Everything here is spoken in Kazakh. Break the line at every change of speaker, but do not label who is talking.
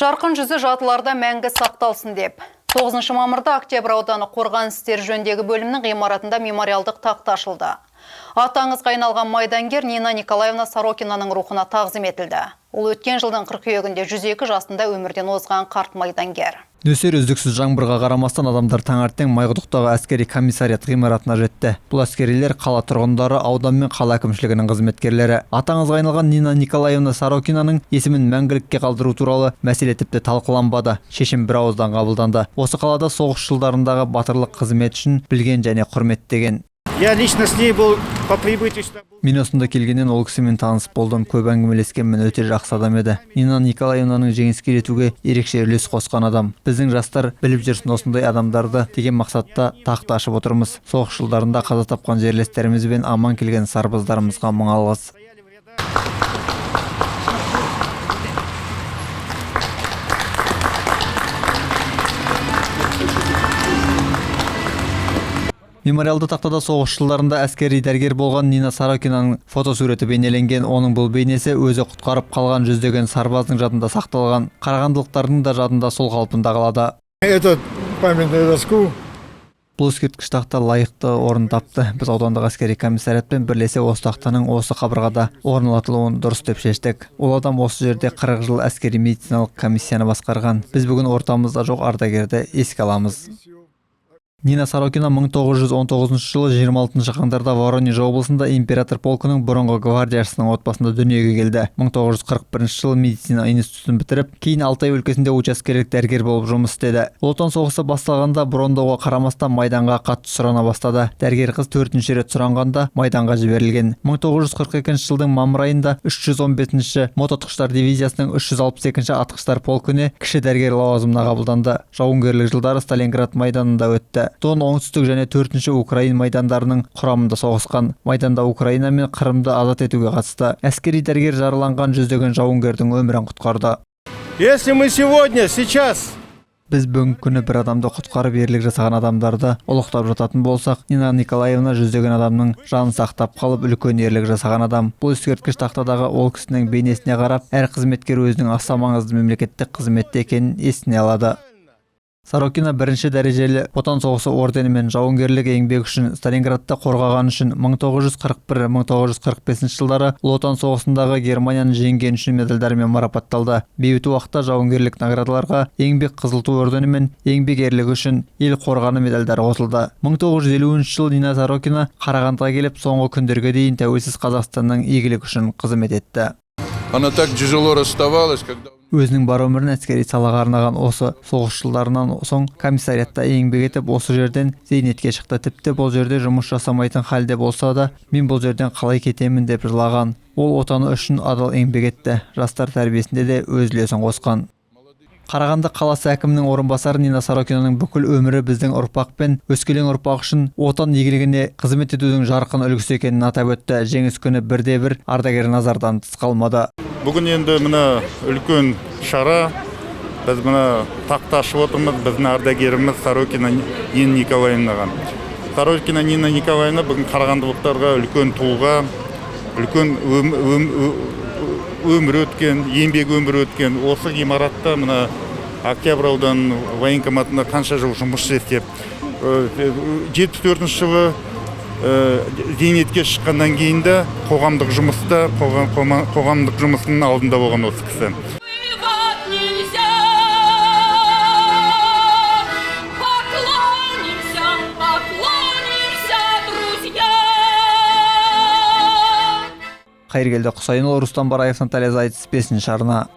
Жарқын жүзі жадыларда мәңгі сақталсын деп. 9 мамырда Октябрь ауданы қорғаныс істері жөніндегі бөлімнің ғимаратында мемориалдық тақта ашылды. Аты аңызға айналған майдангер Нина Николаевна Сорокинаның рухына тағзым етілді. Ол өткен жылдың қыркүйегінде 102 жасында өмірден озған қарт майдангер.
Нөсер үздіксіз жаңбырға қарамастан адамдар таңертең Майқұдықтағы әскери комиссариат ғимаратына жетті. Бұл әскерилер қала тұрғындары, аудан мен қала әкімшілігінің қызметкерлері. Аты аңызға айналған Нина Николаевна Сорокинаның есімін мәңгілікке қалдыру туралы мәселе тіпті талқыланбады. Шешім бір ауыздан қабылданды. Осы қалада соғыс жылдарындағы батырлық қызмет үшін білген және құрметтеген.
Я лично с ней был по прибытию.
Мен осында келгеннен ол кісімен таныс болдым, көп әңгімелескенмін, өте жақсы адам еді. Нина Николаевнаның жеңіске жетуге ерекше үлес қосқан адам. Біздің жастар біліп жүрсін осындай адамдарды деген мақсатта тақта ашып отырмыз. Соғыс жылдарында қаза тапқан жерлестеріміз бен аман келген сарбаздарымызға мың алғыс. Мемориалды тақтада соғыс жылдарында әскери дәрігер болған Нина Сорокинаның фотосуреті бейнеленген. Оның бұл бейнесі өзі құтқарып қалған жүздеген сарбаздың жадында сақталған. Қарағандылықтардың да жадында сол қалпында қалады.
Этот памятный доску.
Бұл ескерткіш тақта лайықты орын тапты. Біз аудандық әскери комиссариатпен бірлесе осы тақтаның осы қабырғада орнатылуын дұрыс деп шештік. Ол адам осы жерде 40 жыл әскери медициналық комиссияны басқарған. Біз бүгін ортамызда жоқ ардагерді еске аламыз. Нина Сорокина 1919 жылы 26 қаңтарда Воронеж облысында император полкының бұрынғы гвардияшысының отбасында дүниеге келді. 1941 жылы медицина институтын бітіріп, кейін Алтай өлкесінде учаскелік дәрігер болып жұмыс істеді. Отан соғысы басталғанда брондауға қарамастан майданға қатты сұрана бастады. Дәрігер қыз 4-ші рет сұранғанда майданға жіберілген. 1942 жылдың мамыр айында 315-ші мототұққыштар дивизиясының 362-ші атқыштар полкіне кіші дәрігер лауазымына қабылданды. Жауынгерлік жылдары Сталинград майданында өтті. Дон оңтүстік және 4-ші Украин майдандарының құрамында соғысқан. Майданда Украина мен Қырымды азат етуге қатысты. Әскери дәрігер жараланған жүздеген жауынгердің өмірін құтқарды.
Если мы сейчас
Біз бүгінгі күні бір адамды құтқарып ерлік жасаған адамдарды ұлықтап жататын болсақ, Нина Николаевна жүздеген адамның жанын сақтап қалып үлкен ерлік жасаған адам. Бұл ескерткіш тақтадағы ол кісінің бейнесіне қарап, әр қызметкер өзінің аса маңызды мемлекеттік қызметте екенін есіне алады. Сорокина бірінші дәрежелі отан соғысы орденімен жауынгерлік еңбек үшін Сталинградты қорғаған үшін 1941-1945 жылдары Ұлы Отан соғысындағы Германияны жеңген үшін медальдарымен марапатталды. Бейбіт уақытта жауынгерлік наградаларға еңбек қызыл ту орденімен еңбек ерлігі үшін ел қорғаны медальдары қосылды. 1950 жылы Нина Сорокина Қарағандыға келіп, соңғы күндерге дейін тәуелсіз Қазақстанның игілігі үшін қызмет етті.
Она так тяжело расставалась, когда
Өзінің бар өмірін әскери салаға арнаған осы соғыс жылдарынан соң комиссариатта еңбек етіп, осы жерден зейнетке шықты. Тіпті бұл жерде жұмыс жасамайтын халде болса да, мен бұл жерден қалай кетемін деп жылаған. Ол отаны үшін адал еңбек етті. Жастар тәрбиесінде де өз үлесін қосқан. Қарағанды қаласы әкімінің орынбасары Нина Сорокинаның бүкіл өмірі біздің ұрпақ пен өскелең ұрпақ үшін отан игілігіне қызмет етудің жарқын үлгісі екенін атап өтті. Жеңіс күні бірде-бір ардагер назардан тыс қалмады.
бүгін енді мына үлкен шара, біз мына тақта ашып отырмыз, біздің ардагеріміз Сорокина Нина Николаевнаға. Сорокина Нина Николаевна бүгін қарағандылықтарға үлкен тұлға, үлкен өмір өткен, еңбек өмір өткен. Осы ғимаратта мына Октябрь ауданының военкоматында қанша жыл жұмыс істеп, 74 жылы зейнетке шыққаннан кейін де қоғамдық жұмыста, қоғамдық жұмысының алдында болған осы кісі.
Қайыргелді Құсайынұлы, Рустам Бараев, Наталья Зайцев, 5-ші арна.